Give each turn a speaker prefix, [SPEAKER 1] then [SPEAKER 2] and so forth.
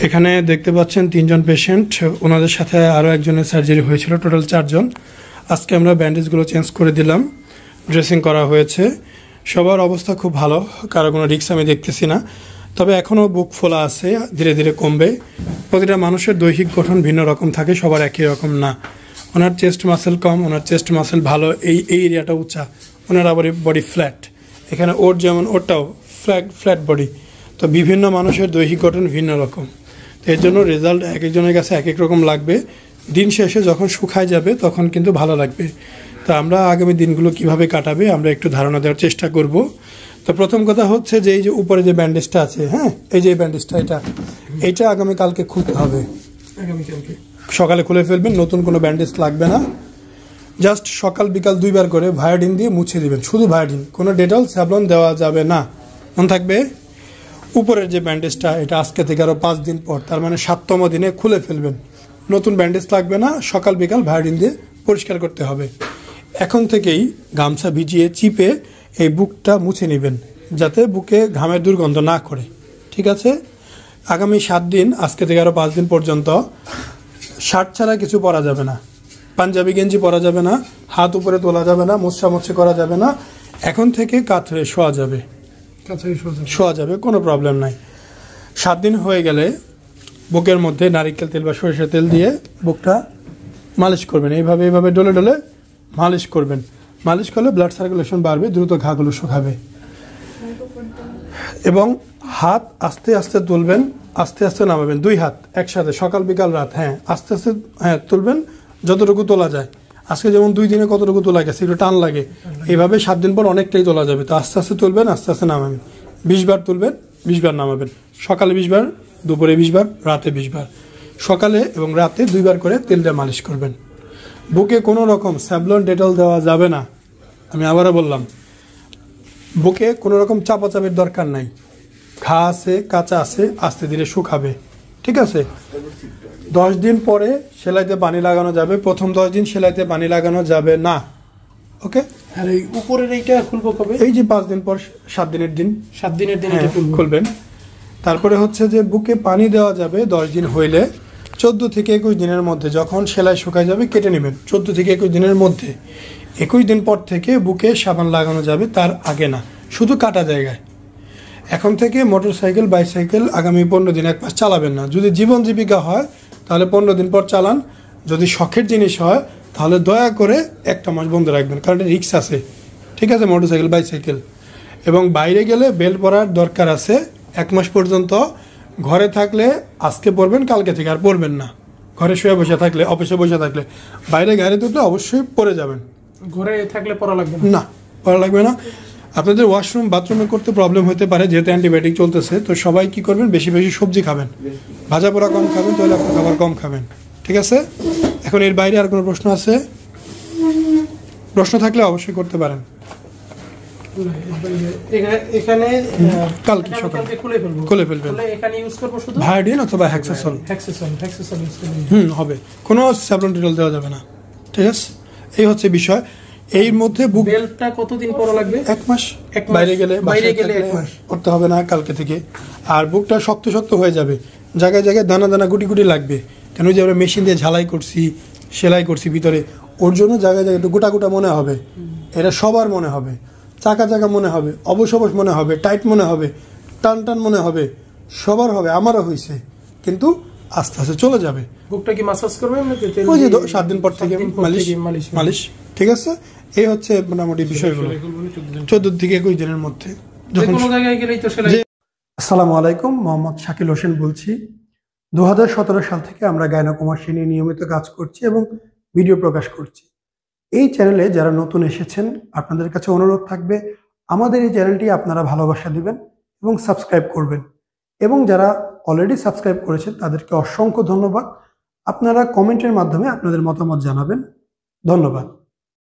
[SPEAKER 1] এখানে দেখতে পাচ্ছেন 3 জন পেশেন্ট, ওনাদের সাথে আরও একজনের সার্জারি হয়েছিল, টোটাল 4 জন। আজকে আমরা ব্যান্ডেজগুলো চেঞ্জ করে দিলাম, ড্রেসিং করা হয়েছে। সবার অবস্থা খুব ভালো, কারো কোনো রিস্ক আমি দেখতেছি না। তবে এখনও বুক ফোলা আছে, ধীরে ধীরে কমবে। প্রতিটা মানুষের দৈহিক গঠন ভিন্ন রকম থাকে, সবার একই রকম না। ওনার চেস্ট মাসেল কম, ওনার চেস্ট মাসেল ভালো, এই এরিয়াটা উঁচা। ওনার আবার বডি ফ্ল্যাট, এখানে ওর যেমন ওরটাও ফ্ল্যাট বডি। তো বিভিন্ন মানুষের দৈহিক গঠন ভিন্ন রকম, তো এর জন্য রেজাল্ট এক একজনের কাছে এক এক রকম লাগবে। দিন শেষে যখন শুকায় যাবে তখন কিন্তু ভালো লাগবে। তো আমরা আগামী দিনগুলো কিভাবে কাটাবে আমরা একটু ধারণা দেওয়ার চেষ্টা করব। তো প্রথম কথা হচ্ছে যে এই যে উপরে যে ব্যান্ডেজটা আছে, হ্যাঁ, এই যে ব্যান্ডেজটা, এইটা আগামীকালকে খুলতে হবে। আগামীকালকে সকালে খুলে ফেলবেন, নতুন কোনো ব্যান্ডেজ লাগবে না। জাস্ট সকাল বিকাল 2 বার করে ভায়োডিন দিয়ে মুছে দিবেন, শুধু ভায়োডিন, কোনো ডেটল স্যাভলন দেওয়া যাবে না। মনে থাকবে। উপরের যে ব্যান্ডেজটা, এটা আজকে থেকে আরও 5 দিন পর, তার মানে 7তম দিনে খুলে ফেলবেন। নতুন ব্যান্ডেজ লাগবে না, সকাল বিকাল ভায়োডিন দিয়ে পরিষ্কার করতে হবে। এখন থেকেই গামছা ভিজিয়ে চিপে এই বুকটা মুছে নেবেন, যাতে বুকে ঘামের দুর্গন্ধ না করে। ঠিক আছে? আগামী 7 দিন, আজকে থেকে আরও 5 দিন পর্যন্ত শার্ট ছাড়া কিছু পরা যাবে না, পাঞ্জাবি গেঞ্জি পরা যাবে না, হাত উপরে তোলা যাবে না, মোছামুছি করা যাবে না। এখন থেকে কাত হয়ে শোয়া যাবে, কোনো প্রবলেম নাই। 7 দিন হয়ে গেলে বুকের মধ্যে নারিকেল তেল বা সরিষার তেল দিয়ে বুকটা মালিশ করবেন। এইভাবে ডলে ডলে মালিশ করবেন। মালিশ করলে ব্লাড সার্কুলেশন বাড়বে, দ্রুত ঘাগুলো শুকাবে। এবং হাত আস্তে আস্তে তুলবেন, আস্তে আস্তে নামাবেন। 2 হাত একসাথে, সকাল বিকাল রাত, হ্যাঁ, আস্তে আস্তে, হ্যাঁ, তুলবেন যতটুকু তোলা যায়। আজকে যেমন 2 দিনে কতটুকু তোলা গেছে, একটু টান লাগে, এইভাবে 7 দিন পর অনেকটাই তোলা যাবে। তো আস্তে আস্তে তুলবেন, আস্তে আস্তে নামাবেন। 20 বার তুলবেন, 20 বার নামাবেন। সকালে 20 বার, দুপুরে 20 বার, রাতে 20 বার। সকালে এবং রাতে 2 বার করে তেল দিয়ে মালিশ করবেন। বুকে কোনো রকম স্যাভলন ডেটল দেওয়া যাবে না। আমি আবারও বললাম, বুকে কোনো রকম চাপাচাপির দরকার নাই। ঘা আছে, কাঁচা আছে, আস্তে ধীরে শুকাবে। ঠিক আছে? 10 দিন পরে সেলাইতে পানি লাগানো যাবে। প্রথম 10 দিন সেলাইতে পানি লাগানো যাবে না। ওকে?
[SPEAKER 2] আর এই উপরের এইটা খুলবো কবে?
[SPEAKER 1] এই যে 5 দিন পর, 7 দিনের দিন,
[SPEAKER 2] 7 দিনের দিন এটা
[SPEAKER 1] খুলবেন। তারপরে হচ্ছে যে বুকে পানি দেওয়া যাবে 10 দিন হইলে। 14 থেকে 21 দিনের মধ্যে যখন সেলাই শুকায় যাবে কেটে নেবেন। 14 থেকে 21 দিনের মধ্যে। 21 দিন পর থেকে বুকে সাবান লাগানো যাবে, তার আগে না, শুধু কাটা জায়গায়। এখন থেকে মোটরসাইকেল, বাইসাইকেল আগামী 15 দিন 1 মাস চালাবেন না। যদি জীবন জীবিকা হয় তাহলে 15 দিন পর চালান। যদি শখের জিনিস হয় তাহলে দয়া করে 1টা মাস বন্ধ রাখবেন, কারণ রিক্স আছে। ঠিক আছে? Motorcycle, bicycle. এবং বাইরে গেলে বেল্ট পরার দরকার আছে। 1 মাস পর্যন্ত ঘরে থাকলে আজকে পরবেন, কালকে থেকে আর পরবেন না। ঘরে শুয়ে বসে থাকলে, অফিসে বসে থাকলে, বাইরে গাড়ি তুললে অবশ্যই পরে যাবেন।
[SPEAKER 2] ঘরে থাকলে পরা লাগবে
[SPEAKER 1] না, পরা লাগবে না। আপনাদের ওয়াশরুম, বাথরুমে করতে প্রবলেম হতে পারে, যেহেতু অ্যান্টিবায়োটিক চলতেছে। তো সবাই কি করবেন, বেশি বেশি সবজি খাবেন, ভাজা পোড়া কম খাবেন, তাহলে আপনার খাবার কম খাবেন। ঠিক আছে? এখন এর বাইরে আর কোনো প্রশ্ন আছে? প্রশ্ন থাকলে অবশ্যই করতে পারেন।
[SPEAKER 2] এখানে
[SPEAKER 1] কালকে সকালে খুলে ফেলবেন।
[SPEAKER 2] এখানে ইউজ করব শুধু
[SPEAKER 1] ভায়োডিন অথবা হেক্সাসল
[SPEAKER 2] ইউজ করবেন।
[SPEAKER 1] হবে, কোনো স্যাভলন ডেটল দেওয়া যাবে না। ঠিক আছে? এই হচ্ছে বিষয়। এর মধ্যে বুক
[SPEAKER 2] বেল্টটা কতদিন পরা লাগবে?
[SPEAKER 1] 1 মাস। বাইরে গেলে 1 মাস করতে হবে না, কালকে থেকে। আর বুকটা শক্ত শক্ত হয়ে যাবে, জায়গায় জায়গায় দানা দানা গুটি গুটি লাগবে। কেন যে আমরা মেশিন দিয়ে ঝালাই করছি, সেলাই করছি ভিতরে, ওর জন্য জায়গায় জায়গায় একটু গোটা গোটা মনে হবে। এটা সবার মনে হবে, চাকা চাকা মনে হবে, অবশ অবশ মনে হবে, টাইট মনে হবে, টান টান মনে হবে, সবার হবে, আমারও হয়েছে। কিন্তু আস্তে আস্তে চলে যাবে।
[SPEAKER 2] বুকটা কি মাসাজ করবেন নাকি
[SPEAKER 1] ওই যে 7 দিন পর থেকে মালিশ। ঠিক আছে? এই হচ্ছে মোটামুটি বিষয়গুলো। 14 থেকে 21 দিনের মধ্যে যখন আসসালামু আলাইকুম, মোহাম্মদ শাকিল হোসেন বলছি। 2017 সাল থেকে আমরা গাইনোকমার্সি নিয়ে নিয়মিত কাজ করছি এবং ভিডিও প্রকাশ করছি। এই চ্যানেলে যারা নতুন এসেছেন, আপনাদের কাছে অনুরোধ থাকবে আমাদের এই চ্যানেলটি আপনারা ভালোবাসা দিবেন এবং সাবস্ক্রাইব করবেন। এবং যারা অলরেডি সাবস্ক্রাইব করেছেন তাদেরকে অসংখ্য ধন্যবাদ। আপনারা কমেন্টের মাধ্যমে আপনাদের মতামত জানাবেন। ধন্যবাদ।